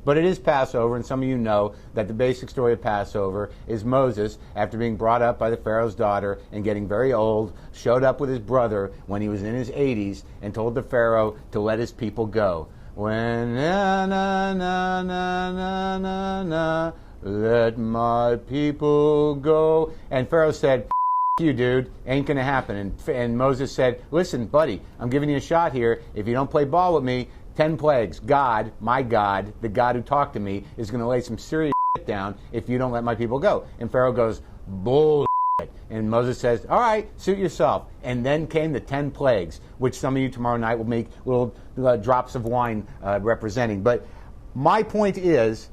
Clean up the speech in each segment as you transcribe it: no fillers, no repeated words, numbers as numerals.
But it is Passover, and some of you know that the basic story of Passover is Moses, after being brought up by the Pharaoh's daughter and getting very old, showed up with his brother when he was in his 80s and told the Pharaoh to let his people go. When na na na na na na na, let my people go. And Pharaoh said, F you, dude, ain't gonna happen. And Moses said, listen, buddy, I'm giving you a shot here. If you don't play ball with me, 10 plagues. God, my God, the God who talked to me, is going to lay some serious shit down if you don't let my people go. And Pharaoh goes, bull. And Moses says, all right, suit yourself. And then came the 10 plagues, which some of you tomorrow night will make little drops of wine representing. But my point is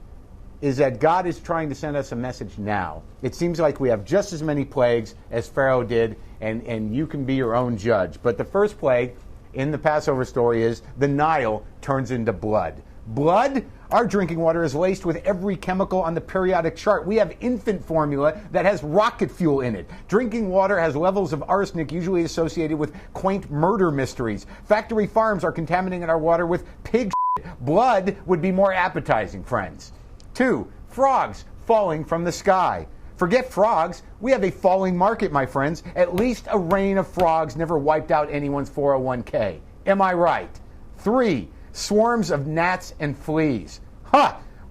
that God is trying to send us a message now. It seems like we have just as many plagues as Pharaoh did, and you can be your own judge. But the first plague in the Passover story is the Nile turns into blood. Blood? Our drinking water is laced with every chemical on the periodic chart. We have infant formula that has rocket fuel in it. Drinking water has levels of arsenic usually associated with quaint murder mysteries. Factory farms are contaminating our water with pig shit. Blood would be more appetizing, friends. 2, frogs falling from the sky. Forget frogs. We have a falling market, my friends. At least a rain of frogs never wiped out anyone's 401k. Am I right? 3, swarms of gnats and fleas.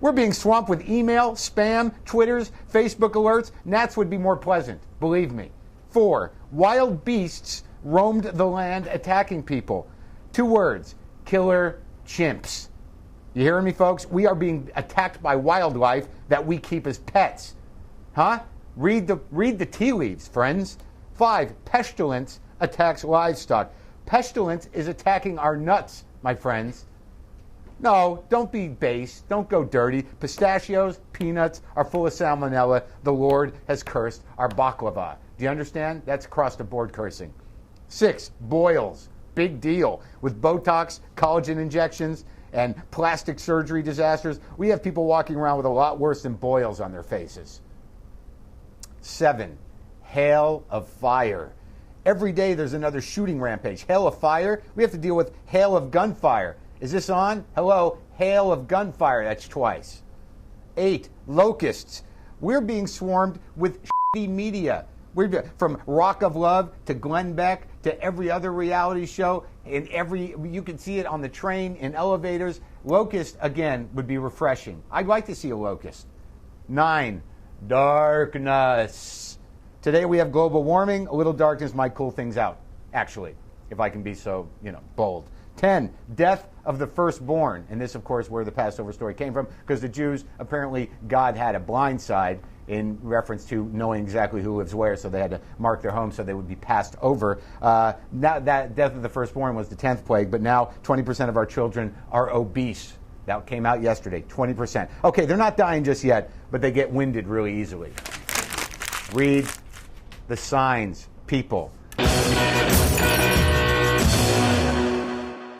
We're being swamped with email, spam, Twitters, Facebook alerts. Gnats would be more pleasant, believe me. 4, wild beasts roamed the land attacking people. 2 words, killer chimps. You hearing me, folks? We are being attacked by wildlife that we keep as pets. Read the tea leaves, friends. 5, pestilence attacks livestock. Pestilence is attacking our nuts, my friends. No, don't be base. Don't go dirty. Pistachios, peanuts are full of salmonella. The Lord has cursed our baklava. Do you understand? That's across the board cursing. 6, boils. Big deal. With Botox, collagen injections, and plastic surgery disasters, we have people walking around with a lot worse than boils on their faces. 7, hail of fire. Every day there's another shooting rampage. Hail of fire? We have to deal with hail of gunfire. Is this on? Hello? Hail of gunfire. That's twice. 8, locusts. We're being swarmed with shitty media. From Rock of Love to Glenn Beck to every other reality show. You can see it on the train, in elevators. Locust, again, would be refreshing. I'd like to see a locust. 9, darkness. Today we have global warming. A little darkness might cool things out, actually, if I can be so, bold. 10, death of the firstborn. And this, of course, where the Passover story came from, because the Jews, apparently, God had a blind side in reference to knowing exactly who lives where, so they had to mark their homes so they would be passed over. Now, that death of the firstborn was the 10th plague, but now 20% of our children are obese. That came out yesterday, 20%. Okay, they're not dying just yet, but they get winded really easily. Read the signs, people.